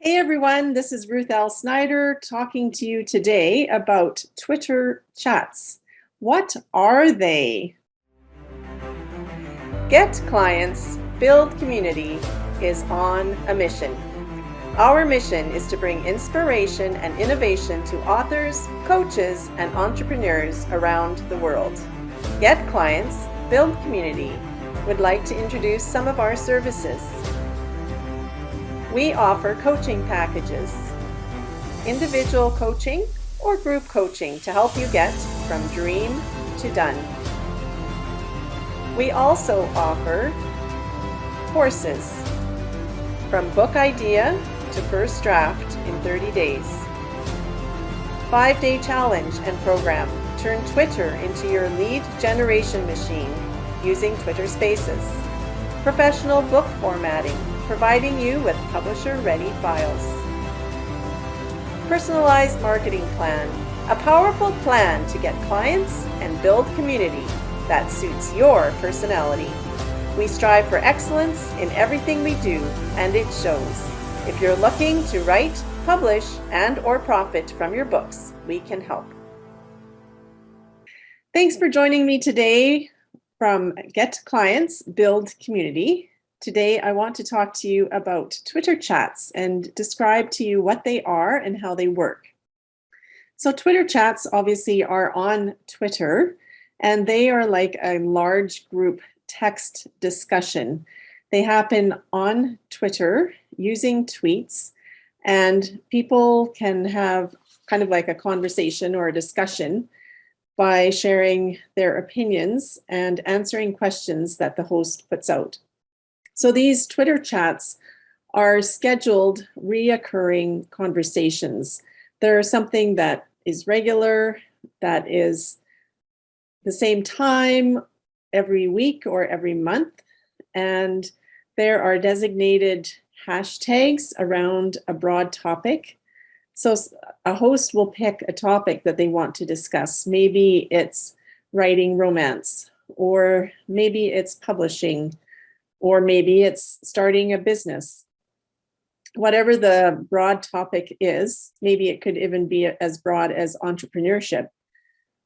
Hey everyone, this is Ruth L. Snyder talking to you today about Twitter chats. What are they? Get clients, build community is on a mission. Our mission is to bring inspiration and innovation to authors, coaches, and entrepreneurs around the world. Get clients, build community would like to introduce some of our services. We offer coaching packages, individual coaching or group coaching to help you get from dream to done. We also offer courses from book idea to first draft in 30 days. 5-day challenge and program. Turn Twitter into your lead generation machine using Twitter Spaces. Professional book formatting, providing you with publisher-ready files. Personalized marketing plan, a powerful plan to get clients and build community that suits your personality. We strive for excellence in everything we do, and it shows. If you're looking to write, publish, and/or profit from your books, we can help. Thanks for joining me today from Get Clients, Build Community. Today, I want to talk to you about Twitter chats and describe to you what they are and how they work. So Twitter chats obviously are on Twitter, and they are like a large group text discussion. They happen on Twitter using tweets, and people can have kind of like a conversation or a discussion by sharing their opinions and answering questions that the host puts out. So these Twitter chats are scheduled, reoccurring conversations. They're something that is regular, that is the same time every week or every month, and there are designated hashtags around a broad topic. So a host will pick a topic that they want to discuss. Maybe it's writing romance, or maybe it's publishing, or maybe it's starting a business. Whatever the broad topic is, maybe it could even be as broad as entrepreneurship.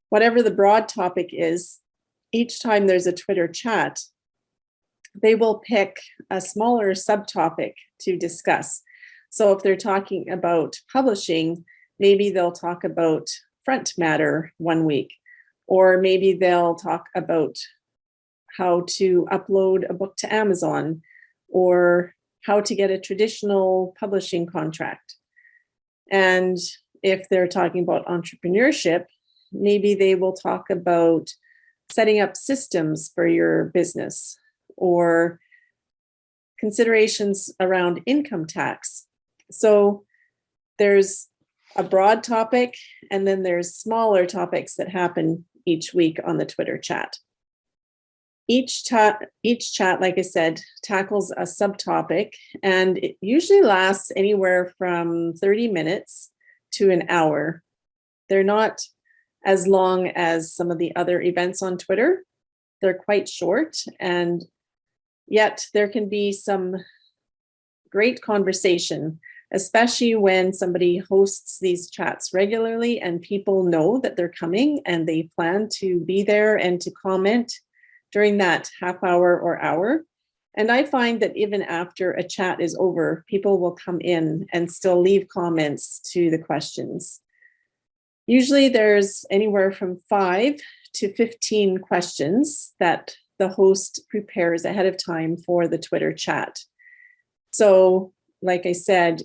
Whatever the broad topic is, each time there's a Twitter chat, they will pick a smaller subtopic to discuss. So if they're talking about publishing, maybe they'll talk about front matter one week, or maybe they'll talk about how to upload a book to Amazon, or how to get a traditional publishing contract. And if they're talking about entrepreneurship, maybe they will talk about setting up systems for your business, or considerations around income tax. So there's a broad topic, and then there's smaller topics that happen each week on the Twitter chat. Each chat, like I said, tackles a subtopic, and it usually lasts anywhere from 30 minutes to an hour. They're not as long as some of the other events on Twitter. They're quite short, and yet there can be some great conversation, especially when somebody hosts these chats regularly and people know that they're coming and they plan to be there and to comment during that half hour or hour. And I find that even after a chat is over, people will come in and still leave comments to the questions. Usually there's anywhere from 5 to 15 questions that the host prepares ahead of time for the Twitter chat. So, like I said,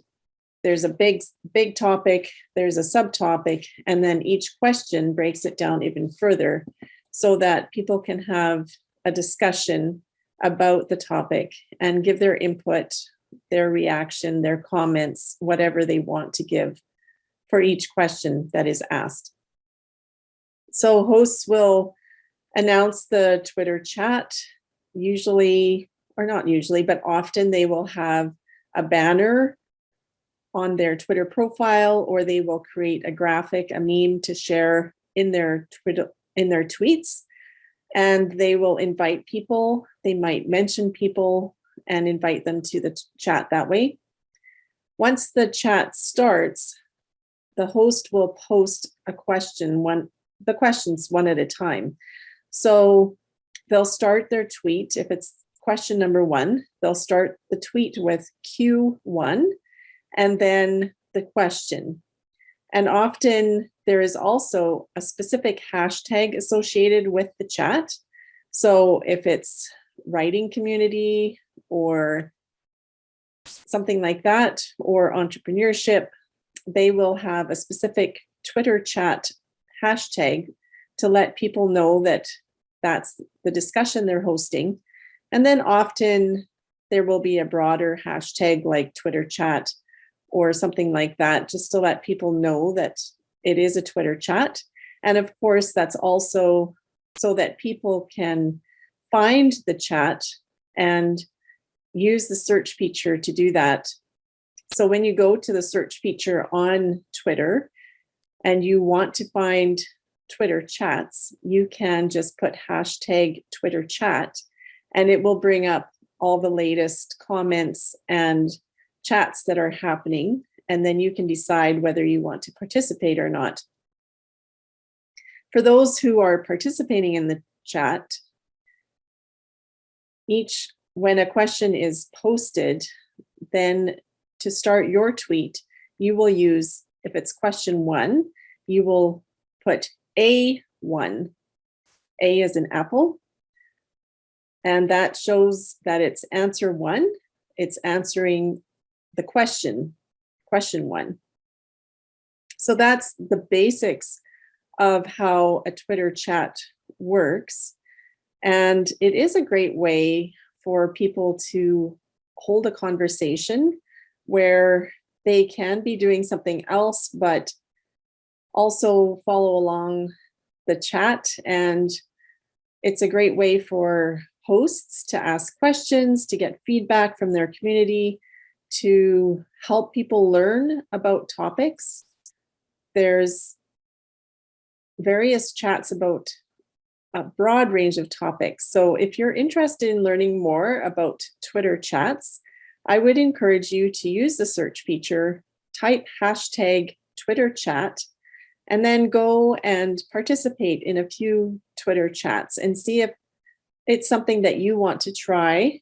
there's a big topic, there's a subtopic, and then each question breaks it down even further, so that people can have a discussion about the topic and give their input, their reaction, their comments, whatever they want to give for each question that is asked. So hosts will announce the Twitter chat, usually, or not usually, but often they will have a banner on their Twitter profile, or they will create a graphic, a meme to share in their tweets, and they will invite people. They might mention people and invite them to the chat that way. Once the chat starts, the host will post the questions one at a time. So they'll start their tweet. If it's question number 1, they'll start the tweet with Q1 and then the question. And often there is also a specific hashtag associated with the chat. So if it's writing community or something like that, or entrepreneurship, they will have a specific Twitter chat hashtag to let people know that that's the discussion they're hosting. And then often there will be a broader hashtag like Twitter chat or something like that, just to let people know that it is a Twitter chat. And of course, that's also so that people can find the chat and use the search feature to do that. So when you go to the search feature on Twitter and you want to find Twitter chats, you can just put hashtag Twitter chat and it will bring up all the latest comments and chats that are happening. And then you can decide whether you want to participate or not. For those who are participating in the chat, when a question is posted, then to start your tweet, you will use, if it's question 1, you will put A1. A is an apple. And that shows that it's answer 1. It's answering the question 1. So that's the basics of how a Twitter chat works. And it is a great way for people to hold a conversation where they can be doing something else, but also follow along the chat. And it's a great way for hosts to ask questions, to get feedback from their community, to help people learn about topics. There's various chats about a broad range of topics. So if you're interested in learning more about Twitter chats, I would encourage you to use the search feature, type hashtag Twitter chat, and then go and participate in a few Twitter chats and see if it's something that you want to try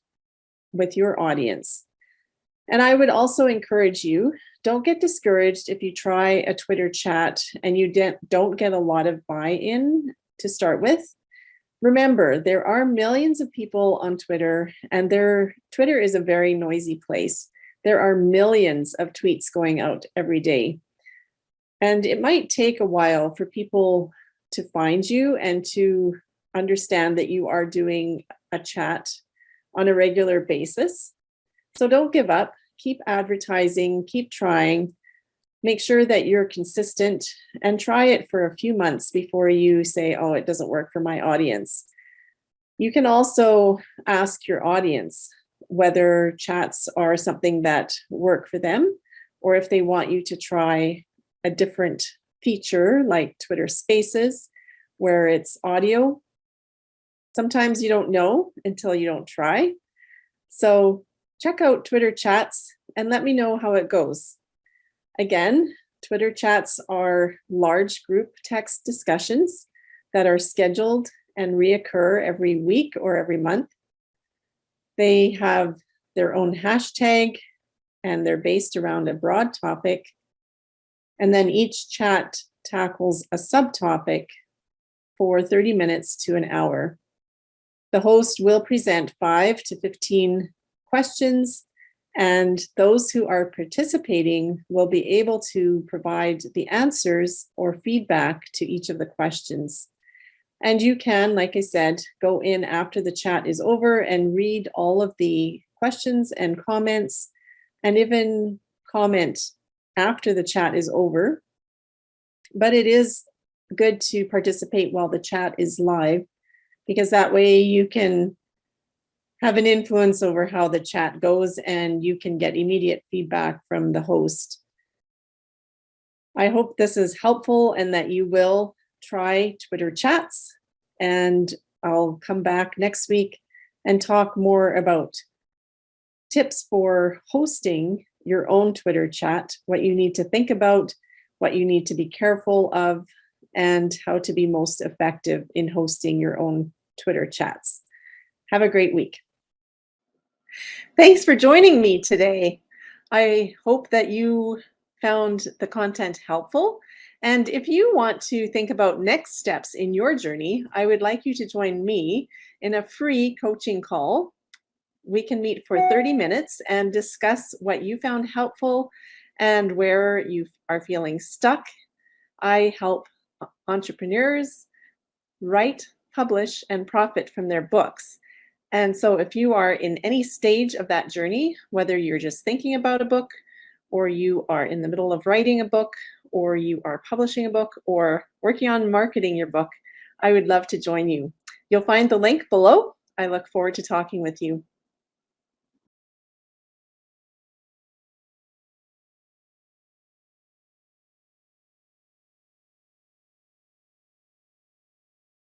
with your audience. And I would also encourage you, don't get discouraged if you try a Twitter chat and you don't get a lot of buy-in to start with. Remember, there are millions of people on Twitter, and Twitter is a very noisy place. There are millions of tweets going out every day. And it might take a while for people to find you and to understand that you are doing a chat on a regular basis. So don't give up. Keep advertising, keep trying. Make sure that you're consistent and try it for a few months before you say, oh, it doesn't work for my audience. You can also ask your audience whether chats are something that work for them, or if they want you to try a different feature like Twitter Spaces, where it's audio. Sometimes you don't know until you don't try. So check out Twitter chats and let me know how it goes. Again, Twitter chats are large group text discussions that are scheduled and reoccur every week or every month. They have their own hashtag and they're based around a broad topic. And then each chat tackles a subtopic for 30 minutes to an hour. The host will present 5 to 15 questions, and those who are participating will be able to provide the answers or feedback to each of the questions. And you can, like I said, go in after the chat is over and read all of the questions and comments, and even comment after the chat is over. But it is good to participate while the chat is live, because that way you can have an influence over how the chat goes and you can get immediate feedback from the host. I hope this is helpful and that you will try Twitter chats, and I'll come back next week and talk more about tips for hosting your own Twitter chat, what you need to think about, what you need to be careful of, and how to be most effective in hosting your own Twitter chats. Have a great week. Thanks for joining me today. I hope that you found the content helpful. And if you want to think about next steps in your journey, I would like you to join me in a free coaching call. We can meet for 30 minutes and discuss what you found helpful and where you are feeling stuck. I help entrepreneurs write, publish, and profit from their books. And so if you are in any stage of that journey, whether you're just thinking about a book, or you are in the middle of writing a book, or you are publishing a book, or working on marketing your book, I would love to join you. You'll find the link below. I look forward to talking with you.